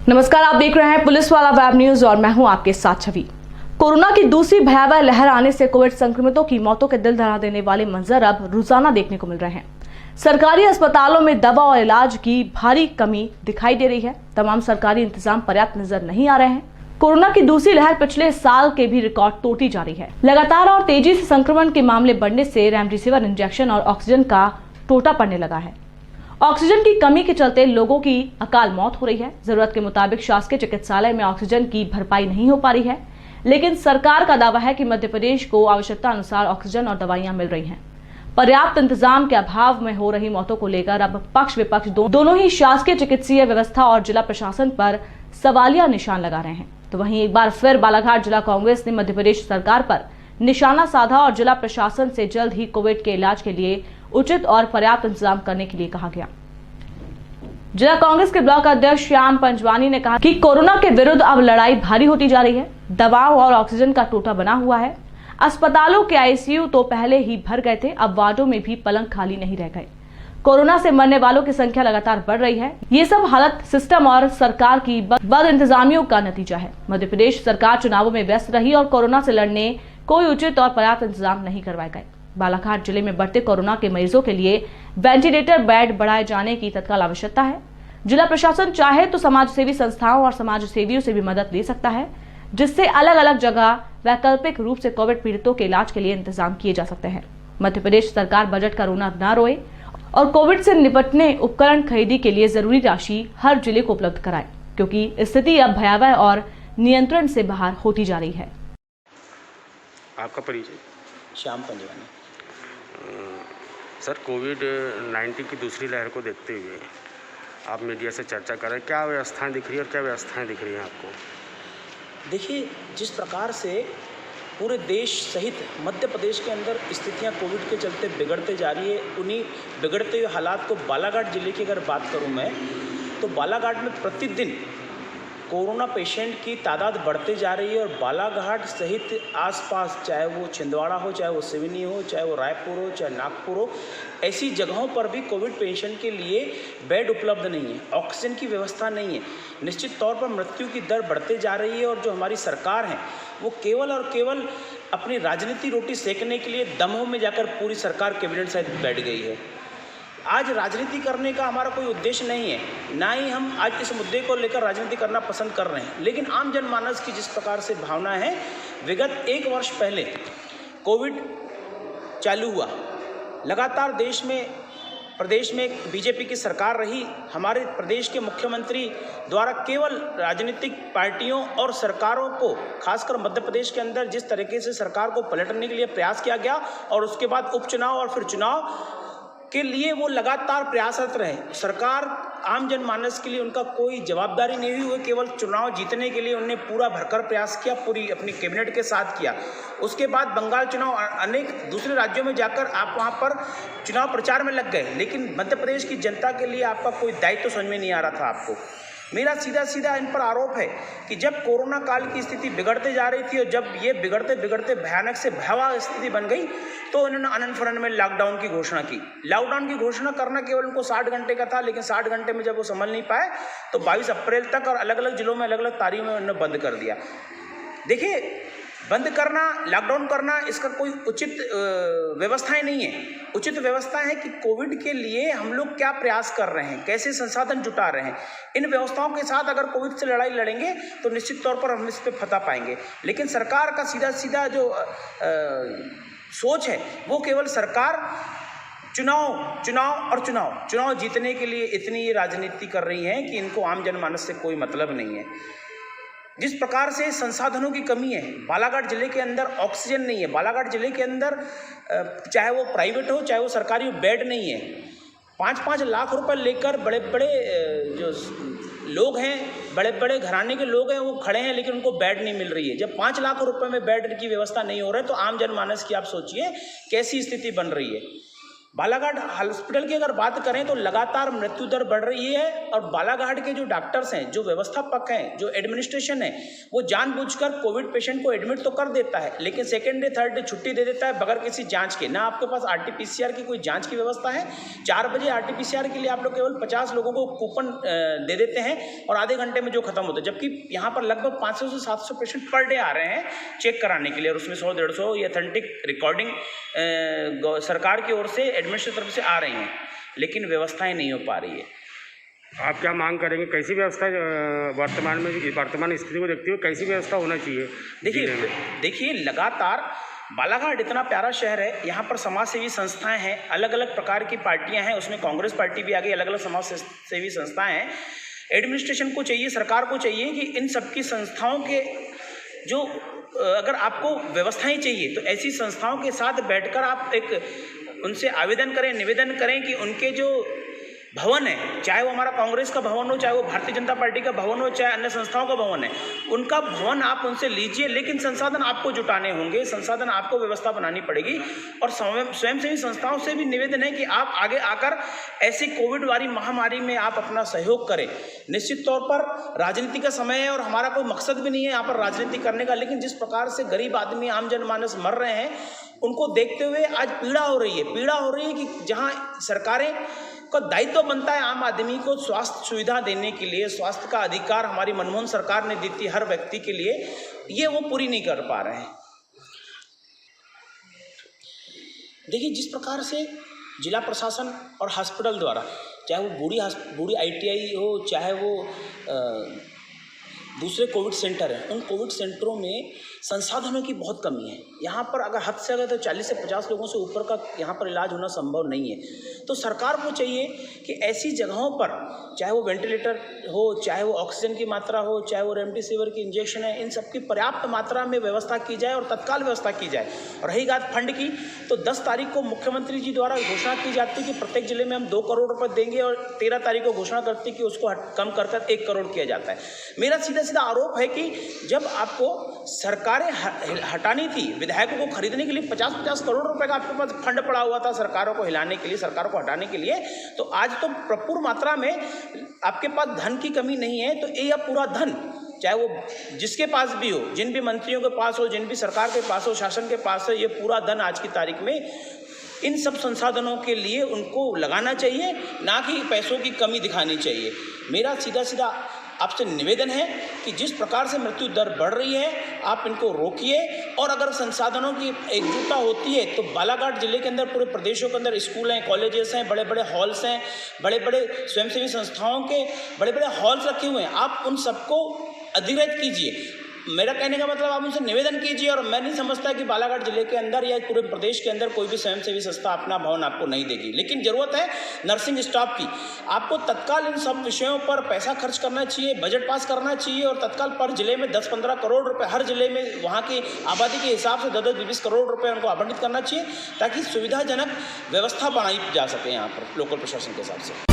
नमस्कार, आप देख रहे हैं पुलिस वाला वेब न्यूज और मैं हूं आपके साथ छवि। कोरोना की दूसरी भयावह लहर आने से कोविड संक्रमितों की मौतों के दिल दहला देने वाले मंजर अब रोजाना देखने को मिल रहे हैं। सरकारी अस्पतालों में दवा और इलाज की भारी कमी दिखाई दे रही है। तमाम सरकारी इंतजाम पर्याप्त नजर नहीं आ रहे हैं। कोरोना की दूसरी लहर पिछले साल के भी रिकॉर्ड तोड़ती जा रही है। लगातार और तेजी से संक्रमण के मामले बढ़ने से रेमडेसिविर इंजेक्शन और ऑक्सीजन का टोटा पड़ने लगा है। ऑक्सीजन की कमी के चलते लोगों की अकाल मौत हो रही है। जरूरत के मुताबिक शासकीय चिकित्सालय में ऑक्सीजन की भरपाई नहीं हो पा रही है, लेकिन सरकार का दावा है कि मध्य प्रदेश को आवश्यकता अनुसार ऑक्सीजन और दवाइयां मिल रही हैं। पर्याप्त इंतजाम के अभाव में हो रही मौतों को लेकर अब पक्ष विपक्ष दोनों ही शासकीय चिकित्सीय व्यवस्था और जिला प्रशासन पर सवालिया निशान लगा रहे हैं। तो वहीं एक बार फिर बालाघाट जिला कांग्रेस ने मध्य प्रदेश सरकार पर निशाना साधा और जिला प्रशासन से जल्द ही कोविड के इलाज के लिए उचित और पर्याप्त इंतजाम करने के लिए कहा गया। जिला कांग्रेस के ब्लॉक अध्यक्ष श्याम पंजवानी ने कहा कि कोरोना के विरुद्ध अब लड़ाई भारी होती जा रही है। दवाओं और ऑक्सीजन का टोटा बना हुआ है। अस्पतालों के आईसीयू तो पहले ही भर गए थे, अब वार्डों में भी पलंग खाली नहीं रह गए। कोरोना से मरने वालों की संख्या लगातार बढ़ रही है। ये सब हालत सिस्टम और सरकार की बद इंतजामियों का नतीजा है। मध्य प्रदेश सरकार चुनावों में व्यस्त रही और कोरोना से लड़ने कोई उचित और पर्याप्त इंतजाम नहीं करवाए गए। बालाघाट जिले में बढ़ते कोरोना के मरीजों के लिए वेंटिलेटर बेड बढ़ाए जाने की तत्काल आवश्यकता है। जिला प्रशासन चाहे तो समाज सेवी संस्थाओं और समाज सेवियों से भी मदद ले सकता है, जिससे अलग अलग जगह वैकल्पिक रूप से कोविड पीड़ितों के इलाज के लिए इंतजाम किए जा सकते हैं। मध्य प्रदेश सरकार बजट का रोना न रोए और कोविड से निपटने उपकरण खरीदी के लिए जरूरी राशि हर जिले को उपलब्ध कराए, क्योंकि स्थिति अब भयावह और नियंत्रण से बाहर होती जा रही है। आपका परिचय? श्याम पंजवानी। सर, कोविड-19 की दूसरी लहर को देखते हुए आप मीडिया से चर्चा कर रहे हैं, क्या व्यवस्थाएं दिख रही है और क्या व्यवस्थाएं दिख रही हैं आपको? देखिए, जिस प्रकार से पूरे देश सहित मध्य प्रदेश के अंदर स्थितियां कोविड के चलते बिगड़ते जा रही है, उन्हीं बिगड़ते हुए हालात को बालाघाट जिले की अगर बात करूं मैं, तो बालाघाट में प्रतिदिन कोरोना पेशेंट की तादाद बढ़ते जा रही है और बालाघाट सहित आसपास, चाहे वो छिंदवाड़ा हो, चाहे वो सिवनी हो, चाहे वो रायपुर हो, चाहे नागपुर हो, ऐसी जगहों पर भी कोविड पेशेंट के लिए बेड उपलब्ध नहीं है, ऑक्सीजन की व्यवस्था नहीं है। निश्चित तौर पर मृत्यु की दर बढ़ते जा रही है और जो हमारी सरकार है वो केवल और केवल अपनी राजनीति रोटी सेकने के लिए दमों में जाकर पूरी सरकार कैबिनेट सहित बैठ गई है। आज राजनीति करने का हमारा कोई उद्देश्य नहीं है, ना ही हम आज इस मुद्दे को लेकर राजनीति करना पसंद कर रहे हैं, लेकिन आम जनमानस की जिस प्रकार से भावना है, विगत 1 वर्ष पहले कोविड चालू हुआ, लगातार प्रदेश में बीजेपी की सरकार रही। हमारे प्रदेश के मुख्यमंत्री द्वारा केवल राजनीतिक पार्टियों और सरकारों को, खासकर मध्य प्रदेश के अंदर जिस तरीके से सरकार को पलटने के लिए प्रयास किया गया और उसके बाद उपचुनाव और फिर चुनाव के लिए वो लगातार प्रयासरत रहे। सरकार आम जनमानस के लिए उनका कोई जवाबदारी नहीं हुई, केवल चुनाव जीतने के लिए उन्होंने पूरा भरकर प्रयास किया, पूरी अपनी कैबिनेट के साथ किया। उसके बाद बंगाल चुनाव, अनेक दूसरे राज्यों में जाकर आप वहाँ पर चुनाव प्रचार में लग गए, लेकिन मध्य प्रदेश की जनता के लिए आपका कोई दायित्व तो समझ में नहीं आ रहा था आपको। मेरा सीधा इन पर आरोप है कि जब कोरोना काल की स्थिति बिगड़ते जा रही थी और जब ये बिगड़ते बिगड़ते भयानक से भयावह स्थिति बन गई, तो उन्होंने अनंत में लॉकडाउन की घोषणा की। लॉकडाउन की घोषणा करना केवल उनको 60 घंटे का था, लेकिन 60 घंटे में जब वो संभल नहीं पाए तो 22 अप्रैल तक और अलग अलग जिलों में अलग अलग तारीख में उन्होंने बंद कर दिया। देखिए, बंद करना, लॉकडाउन करना, इसका कोई उचित व्यवस्थाएं नहीं है। उचित व्यवस्था है कि कोविड के लिए हम लोग क्या प्रयास कर रहे हैं, कैसे संसाधन जुटा रहे हैं। इन व्यवस्थाओं के साथ अगर कोविड से लड़ाई लड़ेंगे तो निश्चित तौर पर हम इस पर फतह पाएंगे। लेकिन सरकार का सीधा जो सोच है वो केवल सरकार चुनाव जीतने के लिए इतनी ये राजनीति कर रही है कि इनको आम जनमानस से कोई मतलब नहीं है। जिस प्रकार से संसाधनों की कमी है, बालाघाट जिले के अंदर ऑक्सीजन नहीं है, बालाघाट जिले के अंदर चाहे वो प्राइवेट हो चाहे वो सरकारी हो, बेड नहीं है। 5-5 लाख रुपए लेकर बड़े बड़े जो लोग हैं, बड़े बड़े घराने के लोग हैं, वो खड़े हैं, लेकिन उनको बेड नहीं मिल रही है। जब 5 लाख रुपए में बेड की व्यवस्था नहीं हो रहा है तो आम जनमानस की आप सोचिए कैसी स्थिति बन रही है। बालाघाट हॉस्पिटल की अगर बात करें तो लगातार मृत्यु दर बढ़ रही है और बालाघाट के जो डॉक्टर्स हैं, जो व्यवस्थापक हैं, जो एडमिनिस्ट्रेशन है, वो जानबूझकर कोविड पेशेंट को एडमिट तो कर देता है लेकिन सेकेंड डे थर्ड डे छुट्टी दे देता है बगैर किसी जांच के। ना आपके पास RT-PCR की कोई जांच की व्यवस्था है। 4 बजे RT-PCR के लिए आप लोग केवल 50 लोगों को कूपन दे देते हैं और आधे घंटे में जो खत्म होता है, जबकि यहाँ पर लगभग 500 से 700 पेशेंट पर डे आ रहे हैं चेक कराने के लिए और उसमें 100-150 ये ऑथेंटिक रिकॉर्डिंग सरकार की ओर से एडमिनिस्ट्रेशन तरफ से आ रही हैं, लेकिन व्यवस्थाएं नहीं हो पा रही है। आप क्या मांग करेंगे, कैसी व्यवस्था वर्तमान स्थिति को देखते हुए कैसी व्यवस्था होना चाहिए? देखिए लगातार बालाघाट इतना प्यारा शहर है, यहाँ पर समाज सेवी संस्थाएं हैं, अलग अलग प्रकार की पार्टियां हैं, उसमें कांग्रेस पार्टी भी आ गई, अलग अलग समाज सेवी संस्थाएं हैं। एडमिनिस्ट्रेशन को चाहिए, सरकार को चाहिए कि इन सबकी संस्थाओं के जो अगर आपको व्यवस्थाएं चाहिए तो ऐसी संस्थाओं के साथ बैठकर आप एक उनसे आवेदन करें, निवेदन करें कि उनके जो भवन है, चाहे वो हमारा कांग्रेस का भवन हो, चाहे वो भारतीय जनता पार्टी का भवन हो, चाहे अन्य संस्थाओं का भवन है, उनका भवन आप उनसे लीजिए, लेकिन संसाधन आपको जुटाने होंगे, संसाधन आपको व्यवस्था बनानी पड़ेगी। और स्वयंसेवी संस्थाओं से भी निवेदन है कि आप आगे आकर ऐसी कोविड वाली महामारी में आप अपना सहयोग करें। निश्चित तौर पर राजनीति का समय है और हमारा कोई मकसद भी नहीं है यहाँ पर राजनीति करने का, लेकिन जिस प्रकार से गरीब आदमी, आम जनमानस मर रहे हैं, उनको देखते हुए आज पीड़ा हो रही है कि जहाँ सरकारें का दायित्व बनता है आम आदमी को स्वास्थ्य सुविधा देने के लिए, स्वास्थ्य का अधिकार हमारी मनमोहन सरकार ने दी थी हर व्यक्ति के लिए, ये वो पूरी नहीं कर पा रहे हैं। देखिए जिस प्रकार से जिला प्रशासन और हॉस्पिटल द्वारा, चाहे वो बूढ़ी ITI हो, चाहे वो दूसरे कोविड सेंटर हैं, उन कोविड सेंटरों में संसाधनों की बहुत कमी है। यहाँ पर अगर हद से अगर तो 40 से 50 लोगों से ऊपर का यहाँ पर इलाज होना संभव नहीं है। तो सरकार को चाहिए कि ऐसी जगहों पर, चाहे वो वेंटिलेटर हो, चाहे वो ऑक्सीजन की मात्रा हो, चाहे वो रेमडेसिविर की इंजेक्शन है, इन सब की पर्याप्त मात्रा में व्यवस्था की जाए और तत्काल व्यवस्था की जाए। और रही बात फंड की, तो 10 तारीख को मुख्यमंत्री जी द्वारा घोषणा की जाती है कि प्रत्येक जिले में हम 2 करोड़ रुपये देंगे और 13 तारीख को घोषणा करती है कि उसको कम कर 1 करोड़ किया जाता है। मेरा सीधा आरोप है कि जब आपको सरकारें हटानी थी, विधायकों को खरीदने के लिए 50-50 करोड़ रुपए का आपके पास फंड पड़ा हुआ था सरकारों को हिलाने के लिए, सरकारों को हटाने के लिए, तो आज तो भरपूर मात्रा में आपके पास धन की कमी नहीं है। तो ये पूरा धन, चाहे वो जिसके पास भी हो, जिन भी मंत्रियों के पास हो, जिन भी सरकार के पास हो, शासन के पास हो, ये पूरा धन आज की तारीख में इन सब संसाधनों के लिए उनको लगाना चाहिए, ना कि पैसों की कमी दिखानी चाहिए। मेरा सीधा आपसे निवेदन है कि जिस प्रकार से मृत्यु दर बढ़ रही है, आप इनको रोकिए और अगर संसाधनों की एकजुटता होती है तो बालाघाट जिले के अंदर, पूरे प्रदेशों के अंदर स्कूल हैं, कॉलेजेस हैं, बड़े बड़े हॉल्स हैं, बड़े बड़े स्वयंसेवी संस्थाओं के बड़े बड़े हॉल्स रखे हुए हैं, आप उन सबको अधिग्रहित कीजिए। मेरा कहने का मतलब आप उनसे निवेदन कीजिए। और मैं नहीं समझता कि बालाघाट जिले के अंदर या पूरे प्रदेश के अंदर कोई भी स्वयंसेवी संस्था अपना भवन आपको नहीं देगी, लेकिन ज़रूरत है नर्सिंग स्टाफ की। आपको तत्काल इन सब विषयों पर पैसा खर्च करना चाहिए, बजट पास करना चाहिए और तत्काल पर जिले में 10-15 करोड़ रुपए, हर जिले में वहाँ की आबादी के हिसाब से 10-20 करोड़ रुपए उनको आवंटित करना चाहिए, ताकि सुविधाजनक व्यवस्था बनाई जा सके यहाँ पर लोकल प्रशासन के हिसाब से।